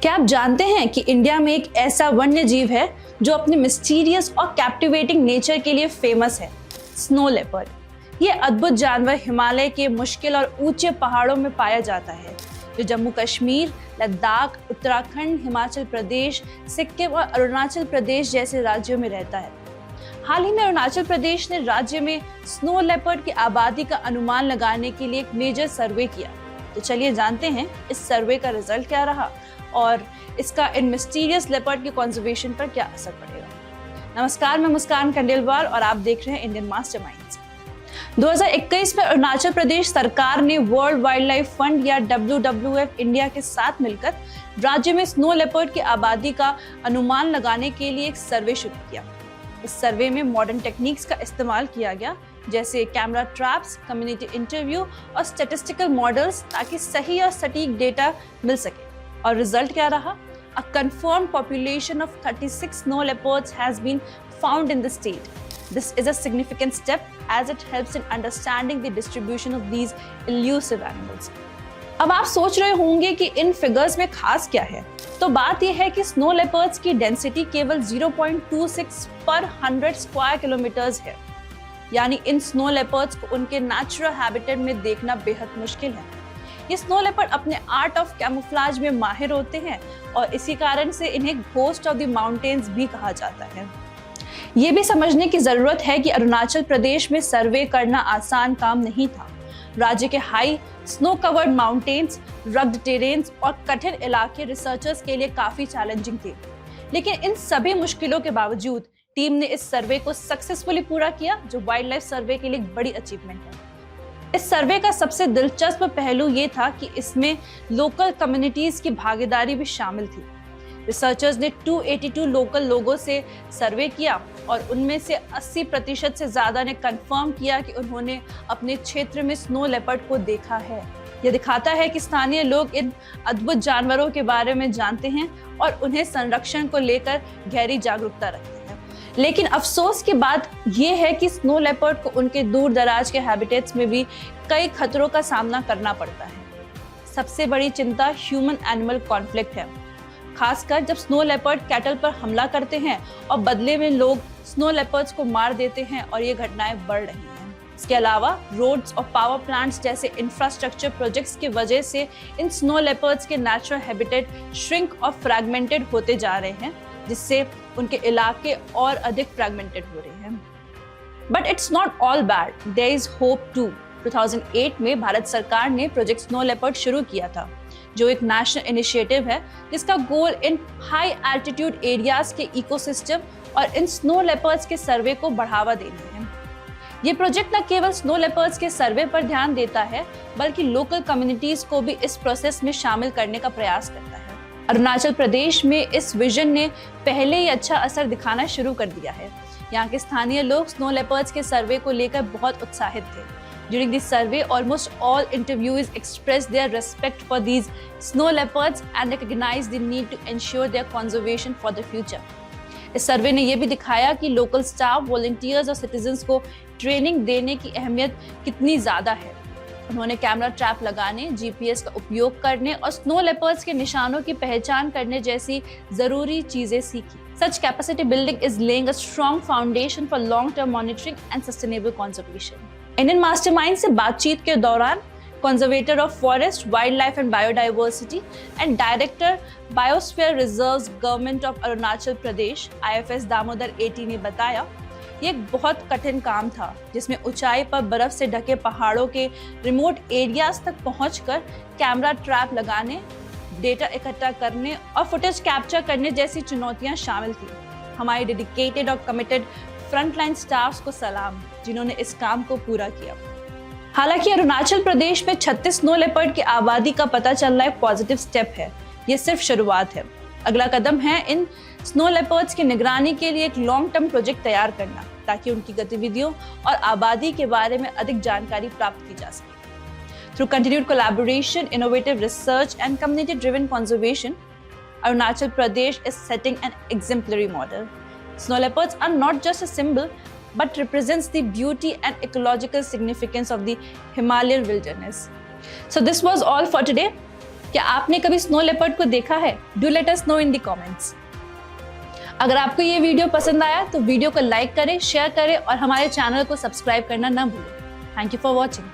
क्या आप जानते हैं कि इंडिया में एक ऐसा वन्य जीव है जो अपने मिस्टीरियस और कैप्टिवेटिंग नेचर के लिए फेमस है? Snow leopard. ये अद्भुत जानवर हिमालय के मुश्किल और ऊंचे पहाड़ों में पाया जाता है, जो जम्मू कश्मीर, लद्दाख, उत्तराखंड, हिमाचल प्रदेश, सिक्किम और अरुणाचल प्रदेश जैसे राज्यों में रहता है। हाल ही में अरुणाचल प्रदेश ने राज्य में स्नो लेपर्ड की आबादी का अनुमान लगाने के लिए एक मेजर सर्वे किया। तो चलिए जानते हैं इस सर्वे का रिजल्ट क्या रहा और इसका इन मिस्टीरियस लेपर्ड की कंजर्वेशन पर क्या असर पड़ेगा। नमस्कार, मैं मुस्कान खंडेलवाल और आप देख रहे हैं इंडियन मास्टरमाइंड्स। 2021 में अरुणाचल प्रदेश सरकार ने वर्ल्ड वाइल्ड लाइफ फंड या WWF इंडिया के साथ मिलकर राज्य में स्नो लेपर्ड की आबादी का अनुमान लगाने के लिए एक सर्वे शुरू किया। इस सर्वे में मॉडर्न टेक्निक्स का इस्तेमाल किया गया, जैसे कैमरा ट्रैप्स, कम्युनिटी इंटरव्यू और स्टैटिस्टिकल मॉडल्स, ताकि सही और सटीक डेटा मिल सके। और रिजल्ट क्या रहा? A confirmed population of 36 snow leopards has been found in the state. This is a significant step as it helps in understanding the distribution of these elusive animals. अब आप सोच रहे होंगे कि इन फिगर्स में खास क्या है। तो बात यह है कि स्नो लेपर्ड्स की डेंसिटी केवल 0.26 पर 100 स्क्वायर किलोमीटर्स है, यानी इन स्नो लेपर्ड्स को उनके नेचुरल हैबिटेट में देखना बेहद मुश्किल है। ये स्नो लेपर्ड अपने आर्ट ऑफ कैमोफ्लेज में माहिर होते हैं और इसी कारण से इन्हें घोस्ट ऑफ द माउंटेन्स भी कहा जाता है। ये भी समझने की जरूरत है कि अरुणाचल प्रदेश में सर्वे करना आसान काम नहीं था। राज्य के high snow covered mountains, rugged terrains और कठिन इलाके रिसर्चर्स के लिए काफी चैलेंजिंग थे, लेकिन इन सभी मुश्किलों के बावजूद टीम ने इस सर्वे को सक्सेसफुली पूरा किया, जो वाइल्ड लाइफ सर्वे के लिए एक बड़ी अचीवमेंट है। इस सर्वे का सबसे दिलचस्प पहलू ये था कि इसमें लोकल कम्युनिटीज की भागीदारी भी शामिल थी। रिसर्चर्स ने 282 लोकल लोगों से सर्वे किया और उनमें से 80% से ज्यादा ने कंफर्म किया कि उन्होंने अपने क्षेत्र में स्नो लेपर्ड को देखा है। यह दिखाता है कि स्थानीय लोग इन अद्भुत जानवरों के बारे में जानते हैं और उन्हें संरक्षण को लेकर गहरी जागरूकता रखते हैं। लेकिन अफसोस की बात यह है कि स्नो लेपर्ड को उनके दूर दराज के हैबिटेट्स में भी कई खतरों का सामना करना पड़ता है। सबसे बड़ी चिंता ह्यूमन एनिमल कॉन्फ्लिक्ट है, खासकर जब स्नो लेपर्ड कैटल पर हमला करते हैं और बदले में लोग स्नो लेपर्ड्स को मार देते हैं और ये घटनाएं बढ़ रही हैं। इसके अलावा रोड्स और पावर प्लांट्स जैसे इंफ्रास्ट्रक्चर प्रोजेक्ट्स की वजह से इन स्नो लेपर्ड्स के नेचुरल हैबिटेट श्रिंक और फ्रैगमेंटेड होते जा रहे हैं, जिससे उनके इलाके और अधिक फ्रैगमेंटेड हो रहे हैं। But it's not all bad, there is hope too. 2008 में भारत सरकार ने प्रोजेक्ट स्नो लेपर्ड शुरू किया था, जो एक नेशनल इनिशिएटिव है जिसका गोल इन हाई एल्टीट्यूड एरियाज के इकोसिस्टम और इन स्नो लेपर्ड्स के सर्वे को बढ़ावा देना है। ये प्रोजेक्ट न केवल स्नो लेपर्ड्स के सर्वे पर ध्यान देता है, बल्कि लोकल कम्युनिटीज को भी इस प्रोसेस में शामिल करने का प्रयास करता है। अरुणाचल प्रदेश में इस विजन ने पहले ही अच्छा असर दिखाना शुरू कर दिया है। यहाँ के स्थानीय लोग स्नो लेपर्ड्स के सर्वे को लेकर बहुत उत्साहित थे। During this survey, almost all interviewees expressed their respect for these snow leopards and recognized the need to ensure their conservation for the future. इस सर्वे ने यह भी दिखाया कि लोकल स्टाफ, वॉलंटियर्स और सिटीजन्स को ट्रेनिंग देने की अहमियत कितनी ज्यादा है। उन्होंने कैमरा ट्रैप लगाने, GPS का उपयोग करने और स्नो लेपर्ड्स के निशानों की पहचान करने जैसी जरूरी चीजें सीखी। Such capacity building is laying a strong foundation for long-term monitoring and sustainable conservation. Indian mastermind से बातचीत के दौरान conservator of forest, wild life and biodiversity and director biosphere reserves government of Arunachal Pradesh IFS Damodar AT ने बताया, ये एक बहुत कठिन काम था, जिसमें ऊंचाई पर बर्फ से ढके पहाड़ों के रिमोट एरियाज तक पहुंचकर कैमरा ट्रैप लगाने, डेटा इकट्ठा करने और फुटेज कैप्चर करने जैसी चुनौतियां शामिल थी। हमारे डेडिकेटेड और कमिटेड फ्रंटलाइन स्टाफ्स को सलाम, जिन्होंने इस काम को पूरा किया। हालांकि अरुणाचल प्रदेश में 36 स्नो लेपर्ड की आबादी का पता चलना एक पॉजिटिव स्टेप है। ये सिर्फ शुरुआत है। अगला कदम है इन स्नो लेपर्ड्स की निगरानी के लिए एक लॉन्ग टर्म प्रोजेक्ट तैयार करना, ताकि उनकी गतिविधियों और आबादी के बारे में अधिक जानकारी प्राप्त की जा सके। Through continued collaboration, innovative research and community-driven conservation, Arunachal Pradesh is setting an exemplary model. Snow leopards are not just a symbol, but represents the beauty and ecological significance of the Himalayan wilderness. So this was all for today. क्या आपने कभी snow leopard को देखा है? Do let us know in the comments. अगर आपको ये video पसंद आया तो वीडियो को लाइक करें, शेयर करें और हमारे चैनल को सब्सक्राइब करना ना भूलें। Thank you for watching.